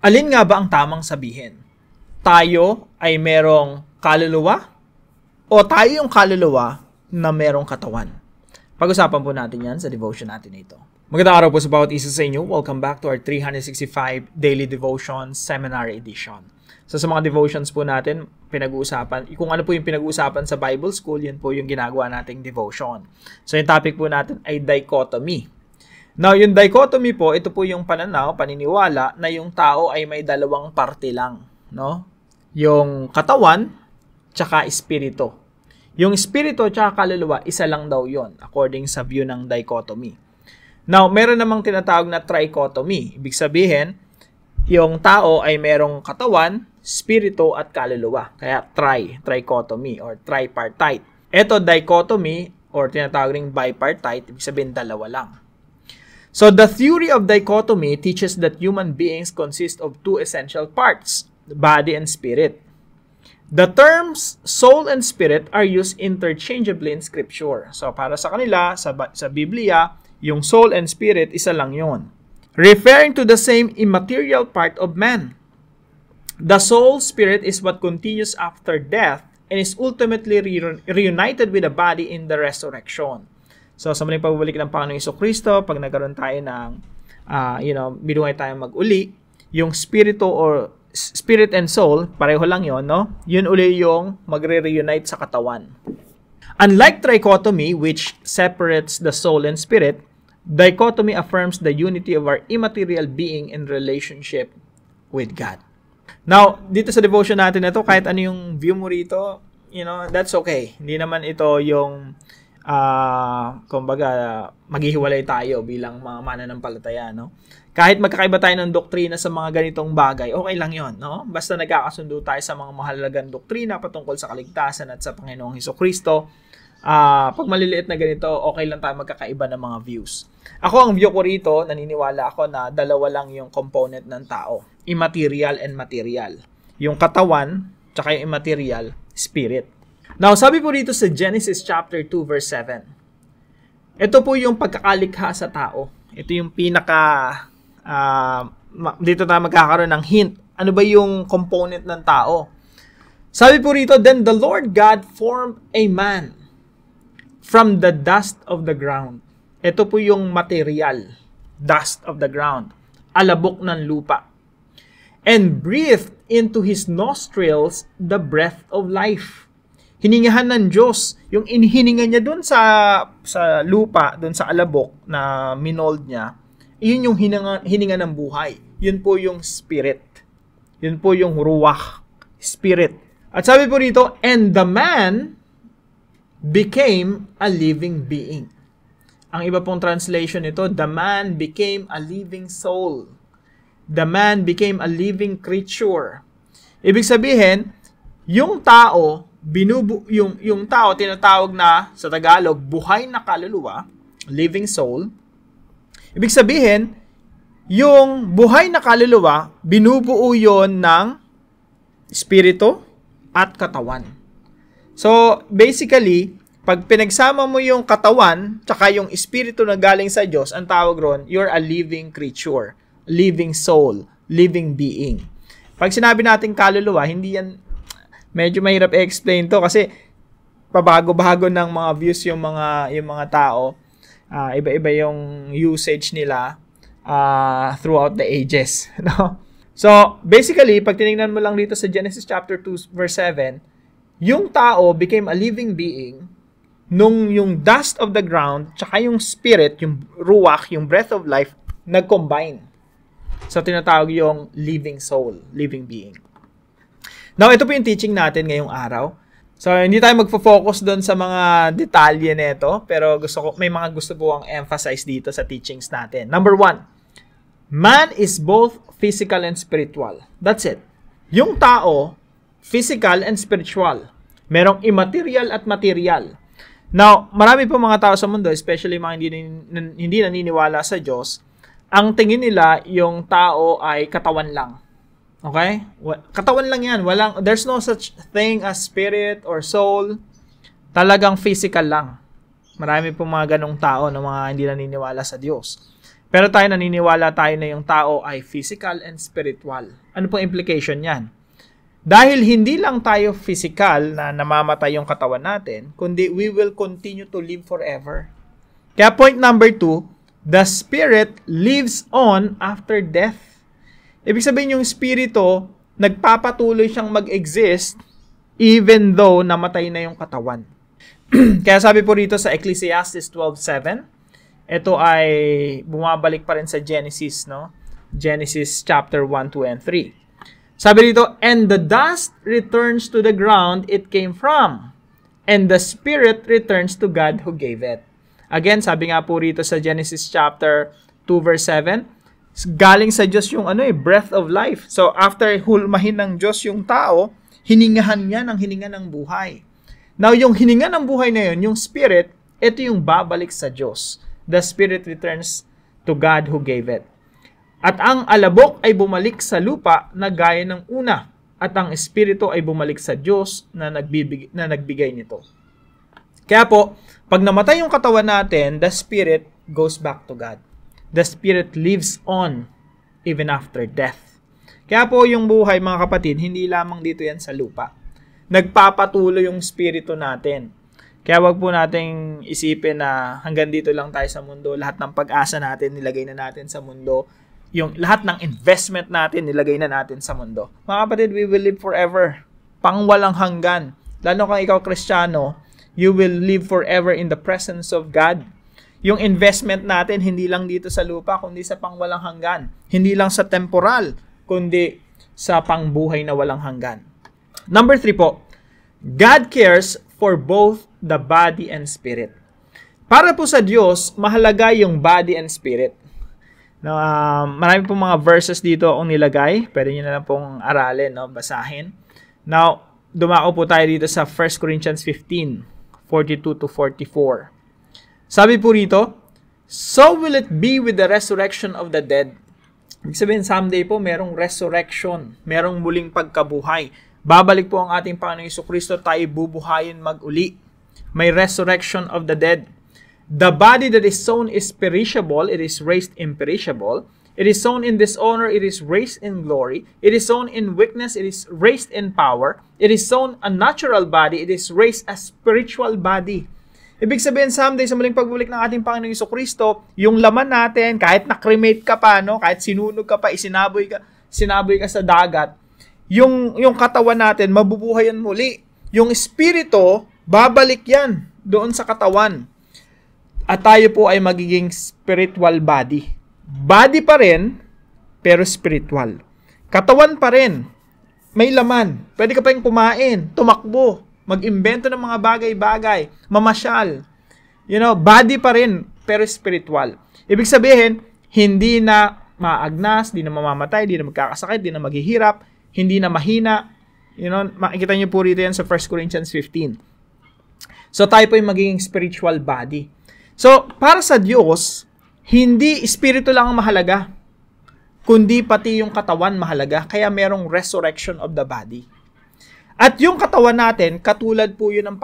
Alin nga ba ang tamang sabihin? Tayo ay merong kaluluwa o tayo yung kaluluwa na merong katawan? Pag-usapan po natin yan sa devotion natin ito. Magandang araw po sa bawat isa sa inyo. Welcome back to our 365 Daily Devotion Seminar Edition. So sa mga devotions po natin, pinag-uusapan, kung ano po yung pinag-uusapan sa Bible School, yun po yung ginagawa nating devotion. So yung topic po natin ay dichotomy. Now, yung dichotomy po, ito po yung paniniwala na yung tao ay may dalawang parte lang, no? Yung katawan, tsaka espiritu. Yung espiritu tsaka kaluluwa, isa lang daw yon according sa view ng dichotomy. Now, meron namang tinatawag na trichotomy. Ibig sabihin, yung tao ay merong katawan, espiritu at kaluluwa. Kaya trichotomy or tripartite. Ito dichotomy or tinatawag ring bipartite, ibig sabihin dalawa lang. So, the theory of dichotomy teaches that human beings consist of two essential parts, body and spirit. The terms soul and spirit are used interchangeably in Scripture. So, para sa kanila, sa Biblia, yung soul and spirit, isa lang yun. Referring to the same immaterial part of man. The soul spirit is what continues after death and is ultimately reunited with the body in the resurrection. So, sa muling pagbabalik ng Panginoong Jesucristo, pag nagkaroon tayo ng, binuhay tayo mag-uli, yung spirito or spirit and soul, pareho lang yon, no? Yun uli yung magre-reunite sa katawan. Unlike trichotomy, which separates the soul and spirit, dichotomy affirms the unity of our immaterial being in relationship with God. Now, dito sa devotion natin na to, kahit ano yung view mo rito, that's okay. Hindi naman ito yung kumbaga, maghihiwalay tayo bilang mga mananampalataya, no? Kahit magkakaiba tayo ng doktrina sa mga ganitong bagay, okay lang yon, no? Basta nagkakasundo tayo sa mga mahalagang doktrina patungkol sa kaligtasan at sa Panginoong Hesukristo, pag maliliit na ganito, okay lang tayo magkakaiba ng mga views. Ako, ang view ko rito, naniniwala ako na dalawa lang yung component ng tao, immaterial and material. Yung katawan, tsaka yung immaterial, spirit. Now, sabi po dito sa Genesis chapter 2 verse 7. Ito po yung pagkakalikha sa tao. Ito yung dito tayo magkakaroon ng hint. Ano ba yung component ng tao? Sabi po rito, then the Lord God formed a man from the dust of the ground. Ito po yung material, dust of the ground, alabok ng lupa. And breathed into his nostrils the breath of life. Hiningahan ng Diyos, yung hininga niya doon sa lupa, doon sa alabok na minold niya, yun yung hininga ng buhay. Yun po yung spirit. Yun po yung ruach, spirit. At sabi po rito, and the man became a living being. Ang iba pong translation nito, the man became a living soul. The man became a living creature. Ibig sabihin, yung tao, yung tao tinatawag na sa Tagalog buhay na kaluluwa, living soul. Ibig sabihin, yung buhay na kaluluwa binubuo yon ng espiritu at katawan. So basically, pag pinagsama mo yung katawan tsaka yung espiritu na galing sa Diyos, ang tawag ron, you're a living creature, living soul, living being. Pag sinabi natin kaluluwa, hindi yan medyo mahirap i-explain to kasi pabago-bago ng mga views yung mga tao. Iba-iba yung usage nila throughout the ages, no? So, basically, pag tinignan mo lang dito sa Genesis chapter 2 verse 7, yung tao became a living being nung yung dust of the ground tsaka yung spirit, yung ruach, yung breath of life nag-combine. So, tinatawag yung living soul, living being. Now, ito po yung teaching natin ngayong araw. So, hindi tayo magfo-focus doon sa mga detalye nito, pero may mga gusto po ang emphasize dito sa teachings natin. Number 1, man is both physical and spiritual. That's it. Yung tao, physical and spiritual. Merong immaterial at material. Now, marami po mga tao sa mundo, especially mga hindi naniniwala sa Diyos, ang tingin nila yung tao ay katawan lang. Okay? Katawan lang yan. There's no such thing as spirit or soul. Talagang physical lang. Marami pong mga ganong tao na mga hindi naniniwala sa Diyos. Pero tayo naniniwala tayo na yung tao ay physical and spiritual. Ano pong implication yan? Dahil hindi lang tayo physical na namamatay yung katawan natin, kundi we will continue to live forever. Kaya point number 2, the spirit lives on after death. Ibig sabihin yung spirito, nagpapatuloy siyang mag-exist even though namatay na yung katawan. Kaya sabi po rito sa Ecclesiastes 12:7, ito ay bumabalik pa rin sa Genesis, no? Genesis chapter 1, 2, and 3. Sabi dito, and the dust returns to the ground it came from, and the spirit returns to God who gave it. Again, sabi nga po rito sa Genesis chapter 2 verse 7, galing sa Diyos yung breath of life. So after hulmahin ng Diyos yung tao, hiningahan niya ng hininga ng buhay. Now, yung hininga ng buhay na yun, yung spirit, ito yung babalik sa Diyos. The spirit returns to God who gave it. At ang alabok ay bumalik sa lupa na gaya ng una. At ang espiritu ay bumalik sa Diyos na nagbigay nito. Kaya po, pag namatay yung katawan natin, the spirit goes back to God. The spirit lives on even after death. Kaya po yung buhay, mga kapatid, hindi lamang dito yan sa lupa. Nagpapatuloy yung spirito natin. Kaya wag po nating isipin na hanggang dito lang tayo sa mundo. Lahat ng pag-asa natin, nilagay na natin sa mundo. Yung lahat ng investment natin, nilagay na natin sa mundo. Mga kapatid, we will live forever. Pangwalang hanggan. Lalo kung ikaw Kristiyano, you will live forever in the presence of God. Yung investment natin, hindi lang dito sa lupa, kundi sa pangwalang hanggan. Hindi lang sa temporal, kundi sa pangbuhay na walang hanggan. Number 3 po, God cares for both the body and spirit. Para po sa Diyos, mahalaga yung body and spirit. Marami pong mga verses dito akong nilagay. Pwede nyo na lang pong aralin, no? Basahin. Now, dumako po tayo dito sa 1 Corinthians 15, 42 to 44. Sabi po rito, so will it be with the resurrection of the dead. Ibig sabihin, someday po, merong resurrection. Merong muling pagkabuhay. Babalik po ang ating Panginoong Jesucristo, tayo bubuhayin mag-uli. May resurrection of the dead. The body that is sown is perishable, it is raised imperishable. It is sown in dishonor, it is raised in glory. It is sown in weakness, it is raised in power. It is sown a natural body, it is raised a spiritual body. Ibig sabihin, someday sa muling pagbalik ng ating Panginoong Jesucristo, yung laman natin, kahit na-cremate ka pa, no? Kahit sinunog ka pa, sinaboy ka sa dagat, yung katawan natin, mabubuhayan muli. Yung espiritu, babalik yan doon sa katawan. At tayo po ay magiging spiritual body. Body pa rin, pero spiritual. Katawan pa rin, may laman. Pwede ka pa rin kumain, tumakbo, mag-imbento ng mga bagay-bagay, mamasyal. Body pa rin, pero spiritual. Ibig sabihin, hindi na maagnas, hindi na mamamatay, hindi na magkakasakit, hindi na maghihirap, hindi na mahina. Makikita niyo po rito yan sa 1 Corinthians 15. So tayo po ay magiging spiritual body. So, para sa Diyos, hindi espiritu lang ang mahalaga, kundi pati yung katawan mahalaga. Kaya merong resurrection of the body. At yung katawan natin, katulad po yun ng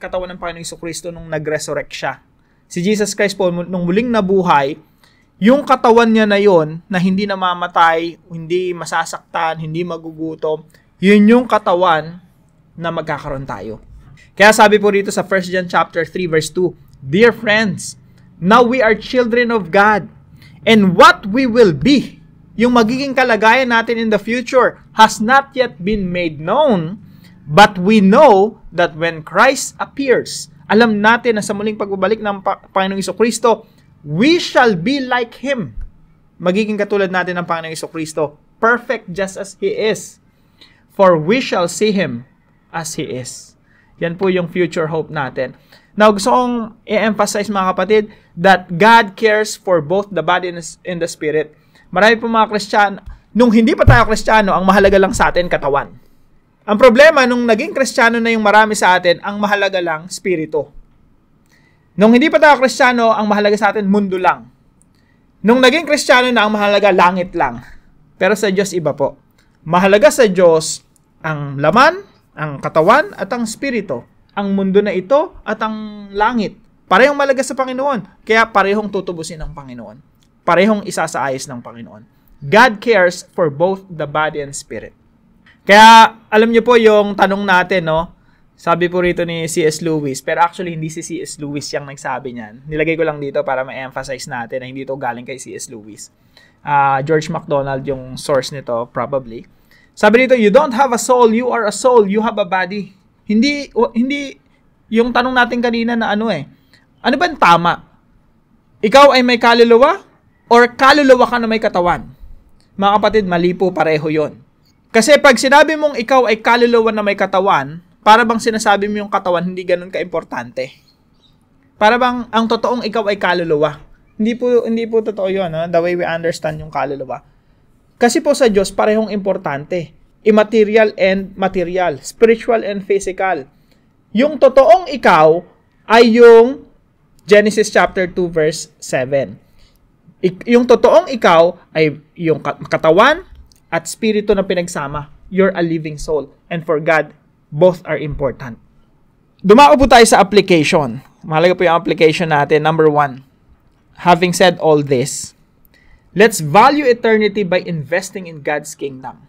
katawan ng Panginoong Jesucristo nung nag-resurrect siya. Si Jesus Christ po, nung muling nabuhay, yung katawan niya na yon na hindi namamatay, hindi masasaktan, hindi magugutom, yun yung katawan na magkakaroon tayo. Kaya sabi po rito sa 1 John chapter 3 verse 2, dear friends, now we are children of God, and what we will be, yung magiging kalagayan natin in the future, has not yet been made known, but we know that when Christ appears, alam natin na sa muling pagbabalik ng Panginoong Jesucristo, we shall be like Him. Magiging katulad natin ng Panginoong Jesucristo, perfect just as He is, for we shall see Him as He is. Yan po yung future hope natin. Now, gusto kong i-emphasize mga kapatid that God cares for both the body and the spirit. Marami po mga Kristiyano, nung hindi pa tayo Kristiyano, ang mahalaga lang sa atin, katawan. Ang problema, nung naging Kristiyano na yung marami sa atin, ang mahalaga lang, spirito. Nung hindi pa tayo Kristiyano, ang mahalaga sa atin, mundo lang. Nung naging Kristiyano na, ang mahalaga, langit lang. Pero sa Diyos, iba po. Mahalaga sa Diyos, ang laman, ang katawan, at ang spirito. Ang mundo na ito at ang langit. Parehong malaga sa Panginoon. Kaya parehong tutubusin ng Panginoon. parehong isasaayos ng Panginoon. God cares for both the body and spirit. Kaya, alam niyo po yung tanong natin, no? Sabi po rito ni C.S. Lewis, pero actually hindi si C.S. Lewis yung nagsabi niyan. Nilagay ko lang dito para ma-emphasize natin na hindi ito galing kay C.S. Lewis. George MacDonald yung source nito, probably. Sabi dito, you don't have a soul, you are a soul, you have a body. Hindi yung tanong natin kanina na ano ba ang tama? Ikaw ay may kaluluwa or kaluluwa ka na may katawan? Mga kapatid, mali po, pareho yon. Kasi pag sinabi mong ikaw ay kaluluwa na may katawan, para bang sinasabi mo yung katawan hindi ganun ka-importante? Para bang ang totoong ikaw ay kaluluwa? Hindi po totoo yun, no? The way we understand yung kaluluwa. Kasi po sa Diyos, parehong importante. Immaterial and material. Spiritual and physical. Yung totoong ikaw ay yung Genesis chapter 2 verse 7. Yung totoong ikaw ay yung katawan at spirito na pinagsama. You're a living soul. And for God, both are important. Dumao po tayo sa application. Mahalaga po yung application natin. Number 1. Having said all this, let's value eternity by investing in God's kingdom.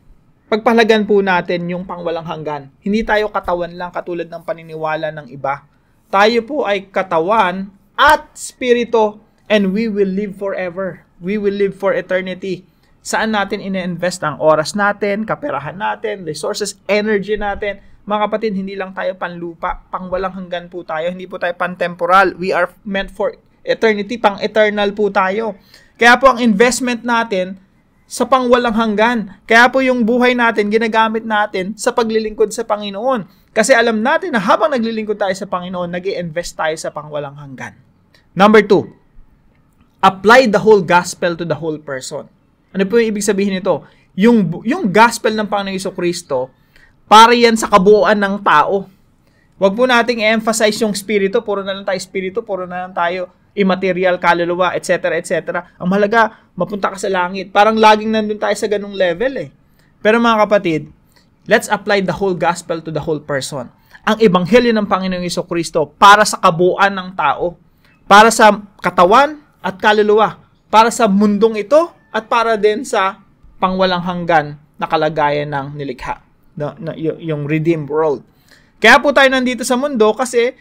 Pagpahalagan po natin yung pangwalang hanggan. Hindi tayo katawan lang katulad ng paniniwala ng iba. Tayo po ay katawan at spirito, and we will live forever. We will live for eternity. Saan natin ina-invest ang oras natin, kaperahan natin, resources, energy natin? Mga kapatid, hindi lang tayo panlupa, pangwalang hanggan po tayo. Hindi po tayo pantemporal. We are meant for eternity, pang-eternal po tayo. Kaya po ang investment natin sa pangwalang hanggan. Kaya po yung buhay natin, ginagamit natin sa paglilingkod sa Panginoon. Kasi alam natin na habang naglilingkod tayo sa Panginoon, nag-i-invest tayo sa pangwalang hanggan. Number 2, apply the whole gospel to the whole person. Ano po yung ibig sabihin nito? Yung gospel ng Panginoong Jesucristo, para yan sa kabuuan ng tao. Huwag po nating i-emphasize yung spirito, puro na lang tayo spirito, puro na lang tayo immaterial, kaluluwa, etc., etc. Ang mahalaga, mapunta ka sa langit. Parang laging nandun tayo sa ganung level Pero mga kapatid, let's apply the whole gospel to the whole person. Ang ebanghelyo ng Panginoong Jesucristo para sa kabuuan ng tao, para sa katawan at kaluluwa, para sa mundong ito at para din sa pangwalang hanggan na kalagayan ng nilikha, yung redeemed world. Kaya po tayo nandito sa mundo kasi,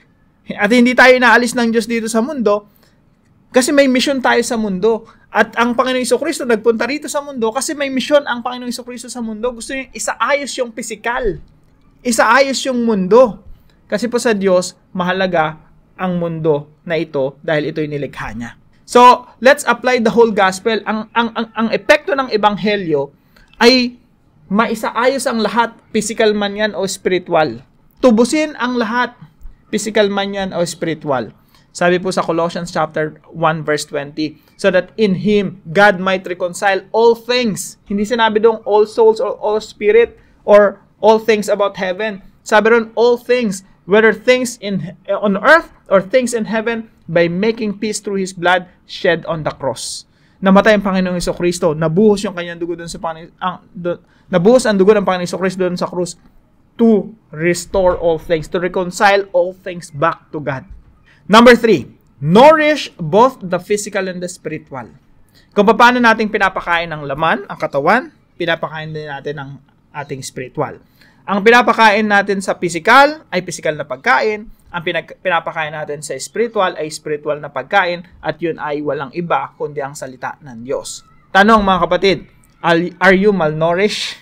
at hindi tayo inaalis ng Diyos dito sa mundo, kasi may mission tayo sa mundo. At ang Panginoong Jesucristo nagpunta rito sa mundo kasi may mission ang Panginoong Jesucristo sa mundo. Gusto niya isaayos yung physical. Isaayos yung mundo. Kasi po sa Diyos, mahalaga ang mundo na ito dahil ito'y nilikha niya. So, let's apply the whole gospel. Ang epekto ng ebanghelyo ay maisaayos ang lahat, physical man yan o spiritual. Tubusin ang lahat, physical man yan o spiritual. Sabi po sa Colossians chapter 1 verse 20, so that in Him, God might reconcile all things. Hindi sinabi doon all souls or all spirit or all things about heaven. Sabi doon all things, whether things on earth or things in heaven, by making peace through His blood shed on the cross. Namatay ang Panginoong Jesucristo, nabuhos yung kanyang dugo doon sa nabuhos ang dugo ng Panginoong Jesucristo doon sa krus to restore all things, to reconcile all things back to God. Number 3, nourish both the physical and the spiritual. Kung paano natin pinapakain ng laman, ang katawan, pinapakain din natin ang ating spiritual. Ang pinapakain natin sa physical ay physical na pagkain, ang pinapakain natin sa spiritual ay spiritual na pagkain, at yun ay walang iba kundi ang salita ng Diyos. Tanong mga kapatid, are you malnourished?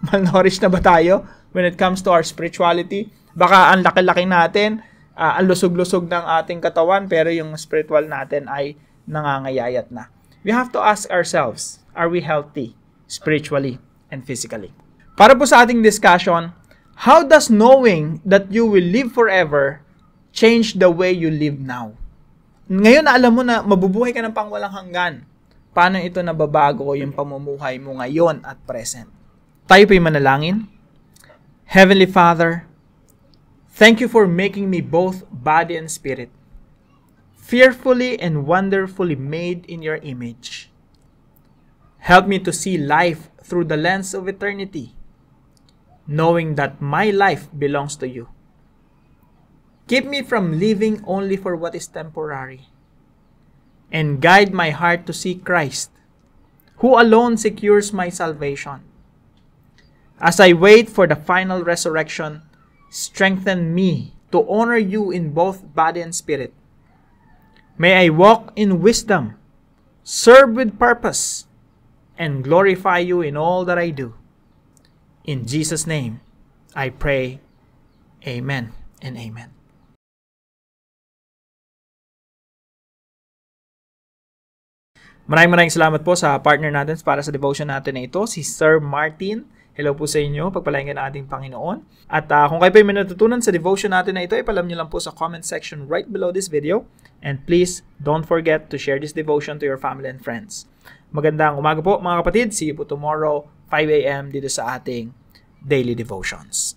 Malnourished na ba tayo when it comes to our spirituality? Baka ang laki-laki natin, ang lusog-lusog ng ating katawan, pero yung spiritual natin ay nangangayayat na. We have to ask ourselves, are we healthy spiritually and physically? Para po sa ating discussion, how does knowing that you will live forever change the way you live now? Ngayon na alam mo na mabubuhay ka ng pangwalang hanggan, paano ito nababago yung pamumuhay mo ngayon at present? Tayo po'y manalangin. Heavenly Father, thank you for making me both body and spirit, fearfully and wonderfully made in your image. Help me to see life through the lens of eternity, knowing that my life belongs to you. Keep me from living only for what is temporary, and guide my heart to see Christ, who alone secures my salvation. As I wait for the final resurrection, strengthen me to honor you in both body and spirit. May I walk in wisdom, serve with purpose, and glorify you in all that I do. In Jesus' name, I pray. Amen and amen. Maraming salamat po sa partner natin para sa devotion natin na ito, si Sir Martin. Hello po sa inyo, pagpalain ng ating Panginoon. At kung kayo pa may natutunan sa devotion natin na ito, ipalam nyo lang po sa comment section right below this video. And please, don't forget to share this devotion to your family and friends. Magandang umaga po mga kapatid. See you po tomorrow, 5 a.m. dito sa ating Daily Devotions.